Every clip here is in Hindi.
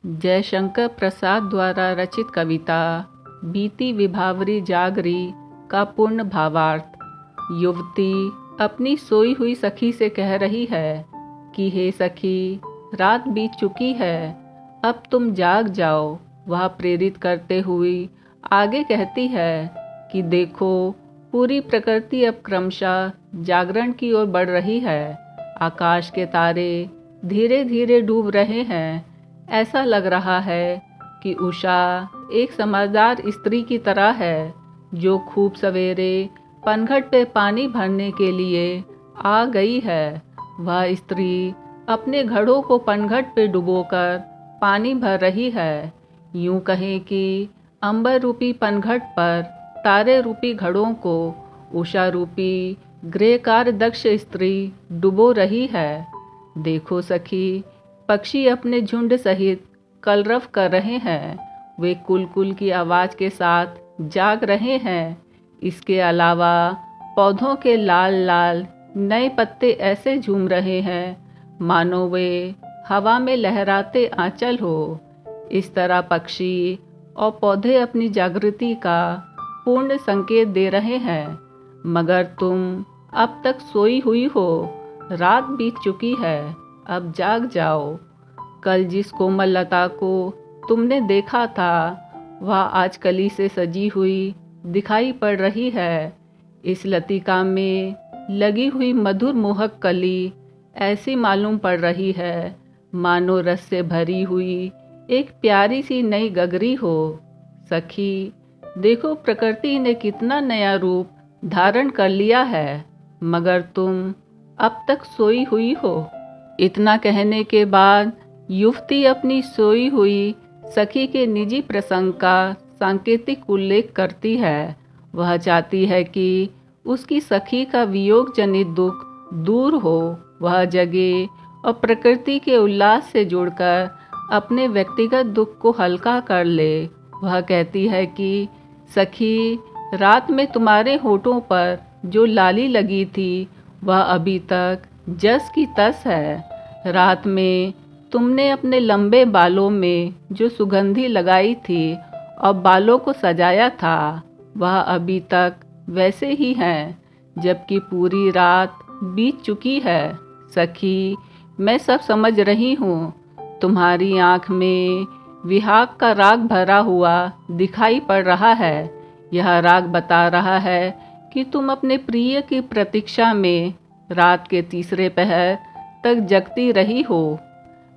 जयशंकर प्रसाद द्वारा रचित कविता बीती विभावरी जागरी का पूर्ण भावार्थ। युवती अपनी सोई हुई सखी से कह रही है कि हे सखी, रात बीत चुकी है, अब तुम जाग जाओ। वह प्रेरित करते हुए आगे कहती है कि देखो, पूरी प्रकृति अब क्रमशः जागरण की ओर बढ़ रही है। आकाश के तारे धीरे धीरे डूब रहे हैं। ऐसा लग रहा है कि उषा एक समझदार स्त्री की तरह है, जो खूब सवेरे पनघट पे पानी भरने के लिए आ गई है। वह स्त्री अपने घड़ों को पनघट पे डुबोकर पानी भर रही है। यूं कहें कि अंबर रूपी पनघट पर तारे रूपी घड़ों को उषा रूपी गृहकार दक्ष स्त्री डुबो रही है। देखो सखी, पक्षी अपने झुंड सहित कलरव कर रहे हैं। वे कुल की आवाज़ के साथ जाग रहे हैं। इसके अलावा पौधों के लाल लाल नए पत्ते ऐसे झूम रहे हैं मानो वे हवा में लहराते आंचल हो। इस तरह पक्षी और पौधे अपनी जागृति का पूर्ण संकेत दे रहे हैं। मगर तुम अब तक सोई हुई हो। रात बीत चुकी है, अब जाग जाओ। कल जिस कोमल लता को तुमने देखा था, वह आज कली से सजी हुई दिखाई पड़ रही है। इस लतिका में लगी हुई मधुर मोहक कली ऐसी मालूम पड़ रही है मानो रस से भरी हुई एक प्यारी सी नई गगरी हो। सखी, देखो, प्रकृति ने कितना नया रूप धारण कर लिया है, मगर तुम अब तक सोई हुई हो। इतना कहने के बाद युवती अपनी सोई हुई सखी के निजी प्रसंग का सांकेतिक उल्लेख करती है। वह चाहती है कि उसकी सखी का वियोग जनित दुख दूर हो, वह जगे और प्रकृति के उल्लास से जुड़कर अपने व्यक्तिगत दुख को हल्का कर ले। वह कहती है कि सखी, रात में तुम्हारे होठों पर जो लाली लगी थी, वह अभी तक जस की तस है। रात में तुमने अपने लंबे बालों में जो सुगंधी लगाई थी और बालों को सजाया था, वह अभी तक वैसे ही हैं, जबकि पूरी रात बीत चुकी है। सखी, मैं सब समझ रही हूँ। तुम्हारी आँख में विहाग का राग भरा हुआ दिखाई पड़ रहा है। यह राग बता रहा है कि तुम अपने प्रिय की प्रतीक्षा में रात के तीसरे पहर तक जगती रही हो।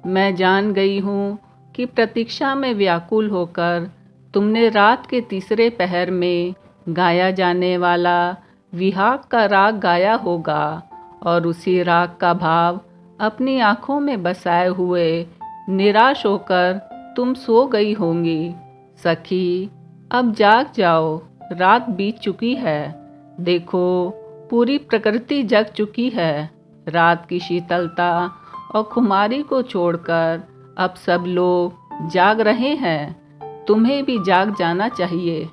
मैं जान गई हूँ कि प्रतीक्षा में व्याकुल होकर तुमने रात के तीसरे पहर में गाया जाने वाला विहाग का राग गाया होगा, और उसी राग का भाव अपनी आँखों में बसाए हुए निराश होकर तुम सो गई होंगी। सखी, अब जाग जाओ, रात बीत चुकी है। देखो, पूरी प्रकृति जग चुकी है। रात की शीतलता और खुमारी को छोड़कर अब सब लोग जाग रहे हैं। तुम्हें भी जाग जाना चाहिए।